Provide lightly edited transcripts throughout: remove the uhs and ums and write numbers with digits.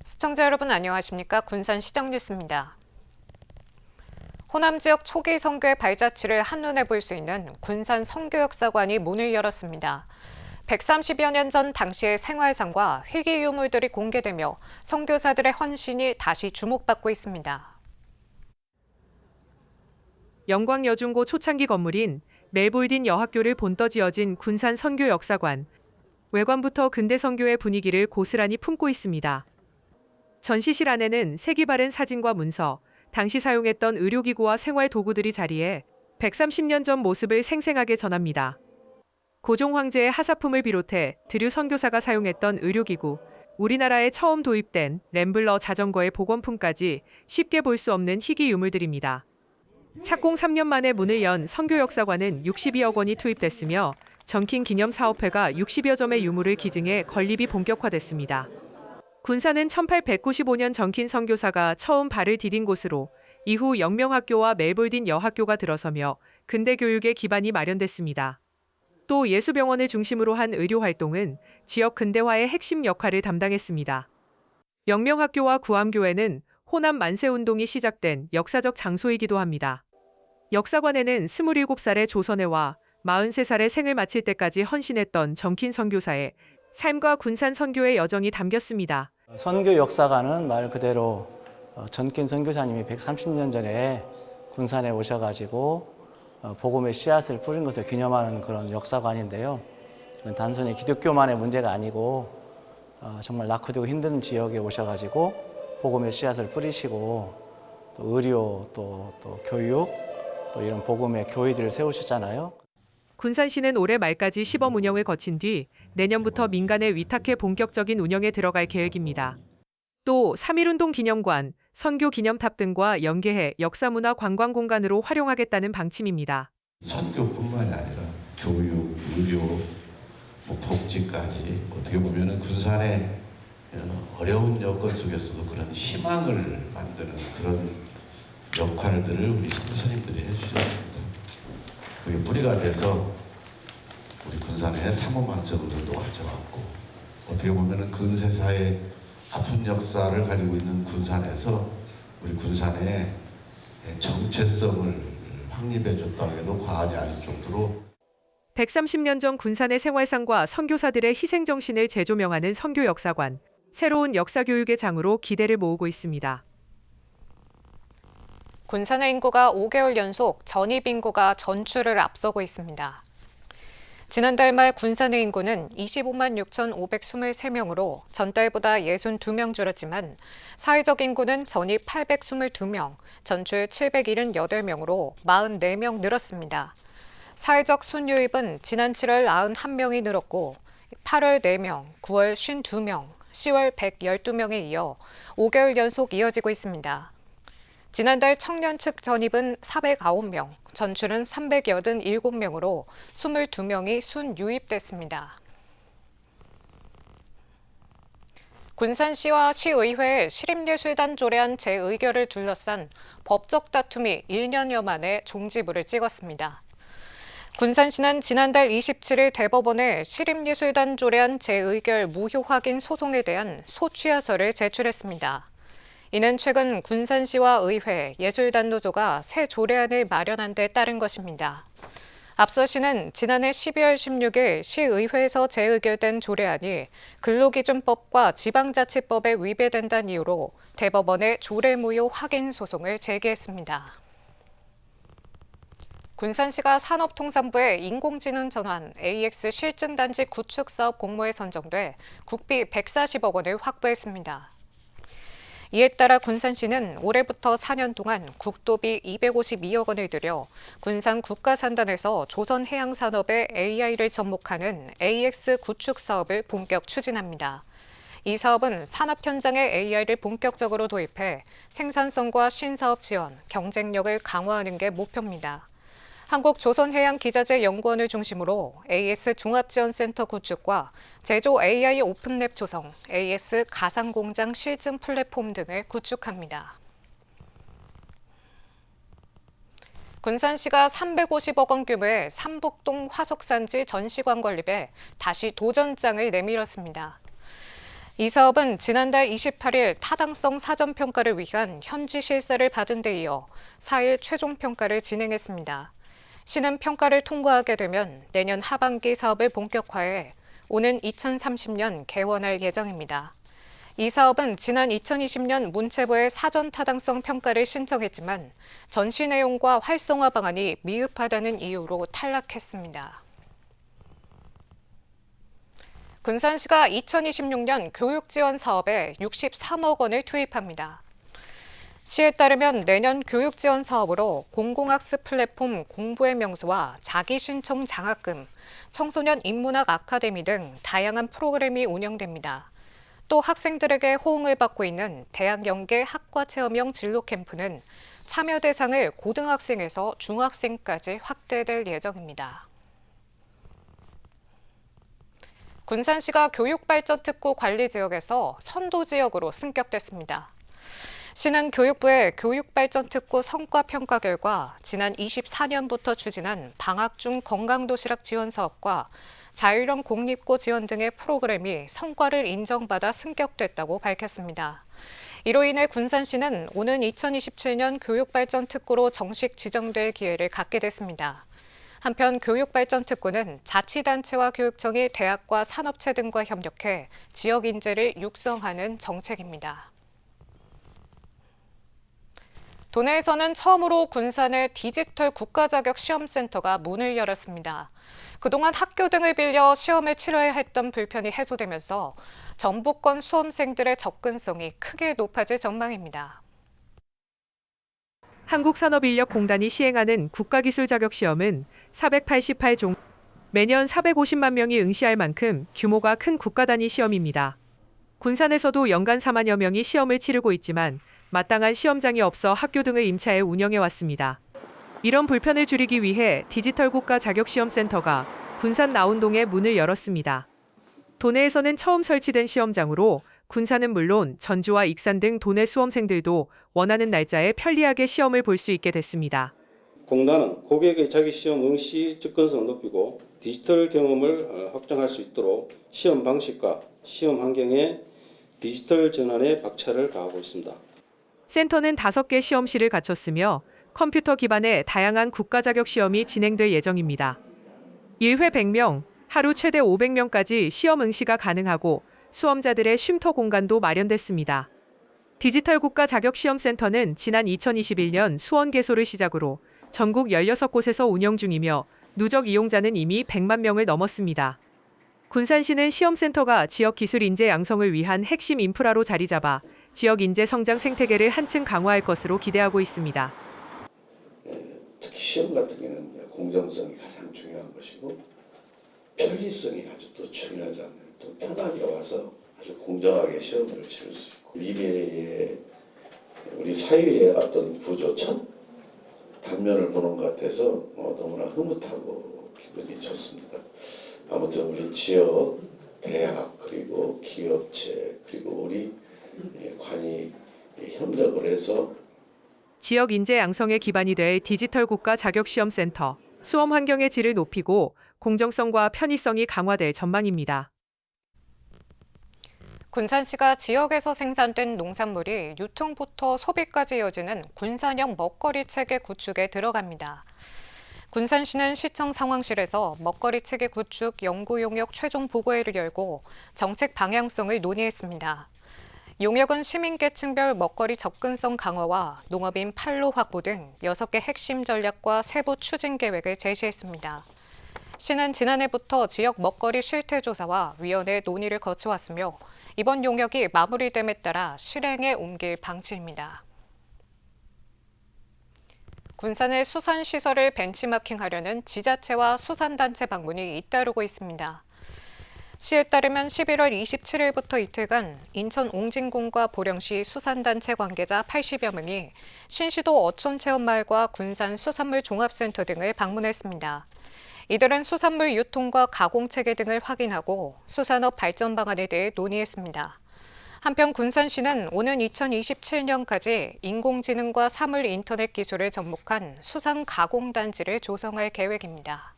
시청자 여러분 안녕하십니까? 군산 시정 뉴스입니다. 호남 지역 초기 선교의 발자취를 한눈에 볼 수 있는 군산 선교역사관이 문을 열었습니다. 130여 년 전 당시의 생활상과 희귀 유물들이 공개되며 선교사들의 헌신이 다시 주목받고 있습니다. 영광여중고 초창기 건물인 멜볼딘 여학교를 본떠 지어진 군산 선교역사관. 외관부터 근대 선교의 분위기를 고스란히 품고 있습니다. 전시실 안에는 색이 바른 사진과 문서, 당시 사용했던 의료기구와 생활도구들이 자리해 130년 전 모습을 생생하게 전합니다. 고종 황제의 하사품을 비롯해 드류 선교사가 사용했던 의료기구, 우리나라에 처음 도입된 램블러 자전거의 복원품까지 쉽게 볼 수 없는 희귀 유물들입니다. 착공 3년 만에 문을 연 선교역사관은 62억 원이 투입됐으며 전킨 기념사업회가 60여 점의 유물을 기증해 건립이 본격화됐습니다. 군산은 1895년 전킨 선교사가 처음 발을 디딘 곳으로 이후 영명학교와 멜볼딘 여학교가 들어서며 근대 교육의 기반이 마련됐습니다. 또 예수병원을 중심으로 한 의료활동은 지역 근대화의 핵심 역할을 담당했습니다. 영명학교와 구암교회는 호남 만세운동이 시작된 역사적 장소이기도 합니다. 역사관에는 27살의 조선해와 43살의 생을 마칠 때까지 헌신했던 전킨 선교사의 삶과 군산 선교의 여정이 담겼습니다. 선교 역사관은 말 그대로 전킨 선교사님이 130년 전에 군산에 오셔가지고 복음의 씨앗을 뿌린 것을 기념하는 그런 역사관인데요. 단순히 기독교만의 문제가 아니고 정말 낙후되고 힘든 지역에 오셔가지고 복음의 씨앗을 뿌리시고 또 의료 또 교육 또 이런 복음의 교회들을 세우셨잖아요. 군산시는 올해 말까지 시범 운영을 거친 뒤 내년부터 민간에 위탁해 본격적인 운영에 들어갈 계획입니다. 또 3.1운동 기념관, 선교 기념탑 등과 연계해 역사문화 관광공간으로 활용하겠다는 방침입니다. 선교뿐만이 아니라 교육, 의료, 복지까지 어떻게 보면 군산의 어려운 여건 속에서도 그런 희망을 만드는 그런 역할들을 우리 선생님들이 해주셨습니다. 그게 뿌리가 돼서 우리 군산에 사모만세들도 가져왔고 어떻게 보면 근세사의 아픈 역사를 가지고 있는 군산에서 우리 군산의 정체성을 확립해줬다 해도 과언이 아닐 정도로 130년 전 군산의 생활상과 선교사들의 희생정신을 재조명하는 선교역사관, 새로운 역사교육의 장으로 기대를 모으고 있습니다. 군산의 인구가 5개월 연속 전입 인구가 전출을 앞서고 있습니다. 지난달 말 군산의 인구는 25만 6,523명으로 전달보다 62명 줄었지만 사회적 인구는 전입 822명, 전출 778명으로 44명 늘었습니다. 사회적 순유입은 지난 7월 91명이 늘었고 8월 4명, 9월 52명, 10월 112명에 이어 5개월 연속 이어지고 있습니다. 지난달 청년 측 전입은 409명, 전출은 387명으로 22명이 순유입됐습니다. 군산시와 시의회의 시립예술단 조례안 재의결을 둘러싼 법적 다툼이 1년여 만에 종지부를 찍었습니다. 군산시는 지난달 27일 대법원에 시립예술단 조례안 재의결 무효 확인 소송에 대한 소취하서를 제출했습니다. 이는 최근 군산시와 의회, 예술단 노조가 새 조례안을 마련한 데 따른 것입니다. 앞서 시는 지난해 12월 16일 시의회에서 재의결된 조례안이 근로기준법과 지방자치법에 위배된다는 이유로 대법원에 조례무효 확인 소송을 제기했습니다. 군산시가 산업통상부의 인공지능 전환 AX 실증단지 구축 사업 공모에 선정돼 국비 140억 원을 확보했습니다. 이에 따라 군산시는 올해부터 4년 동안 국도비 252억 원을 들여 군산 국가산단에서 조선해양산업에 AI를 접목하는 AX 구축 사업을 본격 추진합니다. 이 사업은 산업 현장에 AI를 본격적으로 도입해 생산성과 신사업 지원, 경쟁력을 강화하는 게 목표입니다. 한국조선해양기자재연구원을 중심으로 AS 종합지원센터 구축과 제조 AI 오픈랩 조성, AS 가상공장 실증 플랫폼 등을 구축합니다. 군산시가 350억 원 규모의 삼북동 화석산지 전시관 건립에 다시 도전장을 내밀었습니다. 이 사업은 지난달 28일 타당성 사전평가를 위한 현지 실사를 받은 데 이어 4일 최종평가를 진행했습니다. 시는 평가를 통과하게 되면 내년 하반기 사업을 본격화해 오는 2030년 개원할 예정입니다. 이 사업은 지난 2020년 문체부에 사전 타당성 평가를 신청했지만 전시 내용과 활성화 방안이 미흡하다는 이유로 탈락했습니다. 군산시가 2026년 교육지원 사업에 63억 원을 투입합니다. 시에 따르면 내년 교육지원 사업으로 공공학습 플랫폼 공부의 명수와 자기신청 장학금, 청소년 인문학 아카데미 등 다양한 프로그램이 운영됩니다. 또 학생들에게 호응을 받고 있는 대학 연계 학과체험형 진로 캠프는 참여 대상을 고등학생에서 중학생까지 확대될 예정입니다. 군산시가 교육발전특구 관리지역에서 선도지역으로 승격됐습니다. 시는 교육부의 교육발전특구 성과평가 결과 지난 24년부터 추진한 방학 중 건강도시락 지원 사업과 자율형 공립고 지원 등의 프로그램이 성과를 인정받아 승격됐다고 밝혔습니다. 이로 인해 군산시는 오는 2027년 교육발전특구로 정식 지정될 기회를 갖게 됐습니다. 한편 교육발전특구는 자치단체와 교육청이 대학과 산업체 등과 협력해 지역 인재를 육성하는 정책입니다. 도내에서는 처음으로 군산의 디지털 국가자격 시험센터가 문을 열었습니다. 그동안 학교 등을 빌려 시험을 치러야 했던 불편이 해소되면서 전북권 수험생들의 접근성이 크게 높아질 전망입니다. 한국산업인력공단이 시행하는 국가기술자격시험은 488종, 매년 450만 명이 응시할 만큼 규모가 큰 국가단위 시험입니다. 군산에서도 연간 4만여 명이 시험을 치르고 있지만 마땅한 시험장이 없어 학교 등을 임차해 운영해왔습니다. 이런 불편을 줄이기 위해 디지털 국가자격시험센터가 군산 나운동에 문을 열었습니다. 도내에서는 처음 설치된 시험장으로 군산은 물론 전주와 익산 등 도내 수험생들도 원하는 날짜에 편리하게 시험을 볼 수 있게 됐습니다. 공단은 고객의 자기시험 응시 접근성을 높이고 디지털 경험을 확장할 수 있도록 시험 방식과 시험 환경의 디지털 전환에 박차를 가하고 있습니다. 센터는 5개 시험실을 갖췄으며 컴퓨터 기반의 다양한 국가자격 시험이 진행될 예정입니다. 1회 100명, 하루 최대 500명까지 시험 응시가 가능하고 수험자들의 쉼터 공간도 마련됐습니다. 디지털 국가자격시험센터는 지난 2021년 수원 개소를 시작으로 전국 16곳에서 운영 중이며 누적 이용자는 이미 100만 명을 넘었습니다. 군산시는 시험센터가 지역 기술 인재 양성을 위한 핵심 인프라로 자리 잡아 지역 인재 성장 생태계를 한층 강화할 것으로 기대하고 있습니다. 특히 시험 같은 경우는 공정성이 가장 중요한 것이고 편리성이 아주 또 중요하잖아요. 또 편하게 와서 아주 공정하게 시험을 치를 수 있고 미래의 우리 사회의 어떤 구조 첫 단면을 보는 것 같아서 너무나 흐뭇하고 기분이 좋습니다. 아무튼 우리 지역 대학 그리고 기업체 그리고 우리 관이 협력을 해서 지역 인재 양성의 기반이 될 디지털 국가 자격시험센터, 수험 환경의 질을 높이고 공정성과 편의성이 강화될 전망입니다. 군산시가 지역에서 생산된 농산물이 유통부터 소비까지 이어지는 군산형 먹거리 체계 구축에 들어갑니다. 군산시는 시청 상황실에서 먹거리 체계 구축 연구 용역 최종 보고회를 열고 정책 방향성을 논의했습니다. 용역은 시민계층별 먹거리 접근성 강화와 농업인 판로 확보 등 6개 핵심 전략과 세부 추진 계획을 제시했습니다. 시는 지난해부터 지역 먹거리 실태 조사와 위원회 논의를 거쳐왔으며 이번 용역이 마무리됨에 따라 실행에 옮길 방침입니다. 군산의 수산시설을 벤치마킹하려는 지자체와 수산단체 방문이 잇따르고 있습니다. 시에 따르면 11월 27일부터 이틀간 인천 옹진군과 보령시 수산단체 관계자 80여 명이 신시도 어촌체험마을과 군산 수산물 종합센터 등을 방문했습니다. 이들은 수산물 유통과 가공체계 등을 확인하고 수산업 발전 방안에 대해 논의했습니다. 한편 군산시는 오는 2027년까지 인공지능과 사물 인터넷 기술을 접목한 수산 가공단지를 조성할 계획입니다.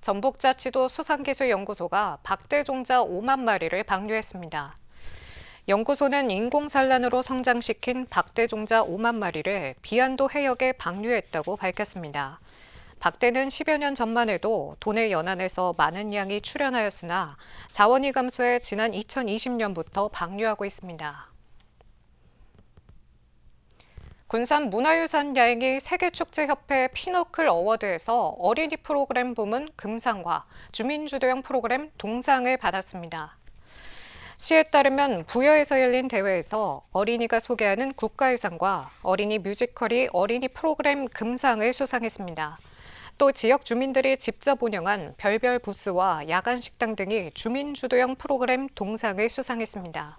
전북자치도 수산기술연구소가 박대종자 5만 마리를 방류했습니다. 연구소는 인공산란으로 성장시킨 박대종자 5만 마리를 비안도 해역에 방류했다고 밝혔습니다. 박대는 10여 년 전만 해도 도내 연안에서 많은 양이 출현하였으나 자원이 감소해 지난 2020년부터 방류하고 있습니다. 군산 문화유산 야행이 세계축제협회 피너클 어워드에서 어린이 프로그램 부문 금상과 주민주도형 프로그램 동상을 받았습니다. 시에 따르면 부여에서 열린 대회에서 어린이가 소개하는 국가유산과 어린이 뮤지컬이 어린이 프로그램 금상을 수상했습니다. 또 지역 주민들이 직접 운영한 별별 부스와 야간 식당 등이 주민주도형 프로그램 동상을 수상했습니다.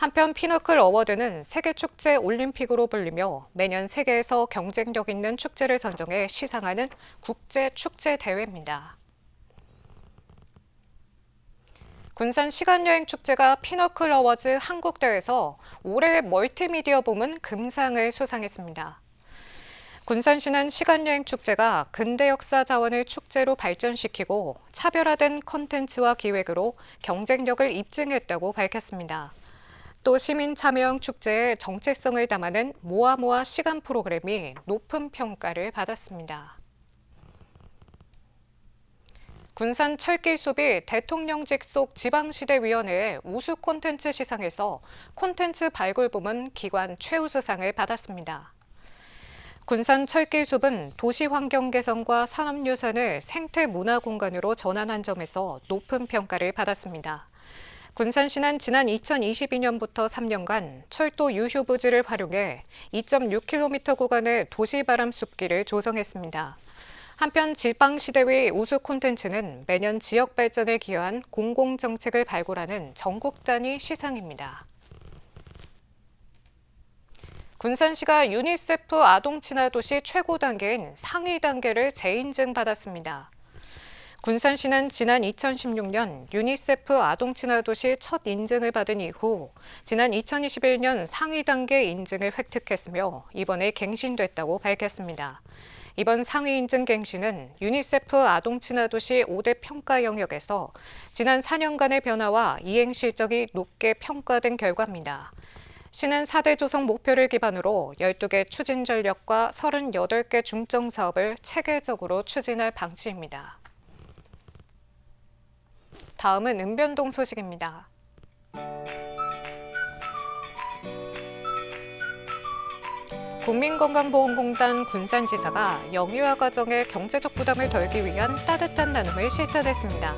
한편 피너클 어워드는 세계축제 올림픽으로 불리며 매년 세계에서 경쟁력 있는 축제를 선정해 시상하는 국제 축제 대회입니다. 군산 시간여행 축제가 피너클 어워즈 한국대회에서 올해의 멀티미디어 부문 금상을 수상했습니다. 군산시는 시간여행 축제가 근대 역사 자원을 축제로 발전시키고 차별화된 콘텐츠와 기획으로 경쟁력을 입증했다고 밝혔습니다. 또 시민 참여형 축제의 정체성을 담아낸 모아모아 시간 프로그램이 높은 평가를 받았습니다. 군산 철길숲이 대통령직 속 지방시대위원회의 우수 콘텐츠 시상에서 콘텐츠 발굴 부문 기관 최우수상을 받았습니다. 군산 철길숲은 도시환경 개선과 산업유산을 생태문화공간으로 전환한 점에서 높은 평가를 받았습니다. 군산시는 지난 2022년부터 3년간 철도 유휴 부지를 활용해 2.6km 구간의 도시바람 숲길을 조성했습니다. 한편 지방시대위 우수 콘텐츠는 매년 지역 발전에 기여한 공공정책을 발굴하는 전국 단위 시상입니다. 군산시가 유니세프 아동친화도시 최고 단계인 상위 단계를 재인증받았습니다. 군산시는 지난 2016년 유니세프 아동친화도시 첫 인증을 받은 이후 지난 2021년 상위 단계 인증을 획득했으며 이번에 갱신됐다고 밝혔습니다. 이번 상위 인증 갱신은 유니세프 아동친화도시 5대 평가 영역에서 지난 4년간의 변화와 이행 실적이 높게 평가된 결과입니다. 시는 4대 조성 목표를 기반으로 12개 추진 전략과 38개 중점 사업을 체계적으로 추진할 방침입니다. 다음은 은변동 소식입니다. 국민건강보험공단 군산지사가 영유아 가정의 경제적 부담을 덜기 위한 따뜻한 나눔을 실천했습니다.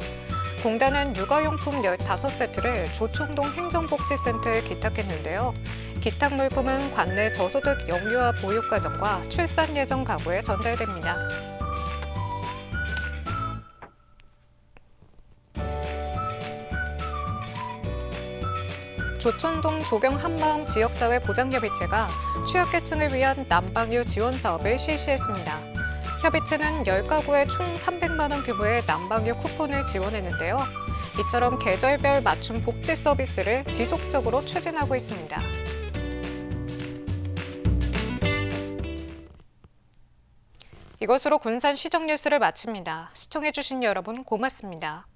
공단은 육아용품 15세트를 조총동 행정복지센터에 기탁했는데요. 기탁 물품은 관내 저소득 영유아 보육가정과 출산 예정 가구에 전달됩니다. 조천동 조경 한마음 지역사회 보장협의체가 취약계층을 위한 난방유 지원 사업을 실시했습니다. 협의체는 10가구에 총 300만 원 규모의 난방유 쿠폰을 지원했는데요. 이처럼 계절별 맞춤 복지 서비스를 지속적으로 추진하고 있습니다. 이것으로 군산 시정 뉴스를 마칩니다. 시청해주신 여러분 고맙습니다.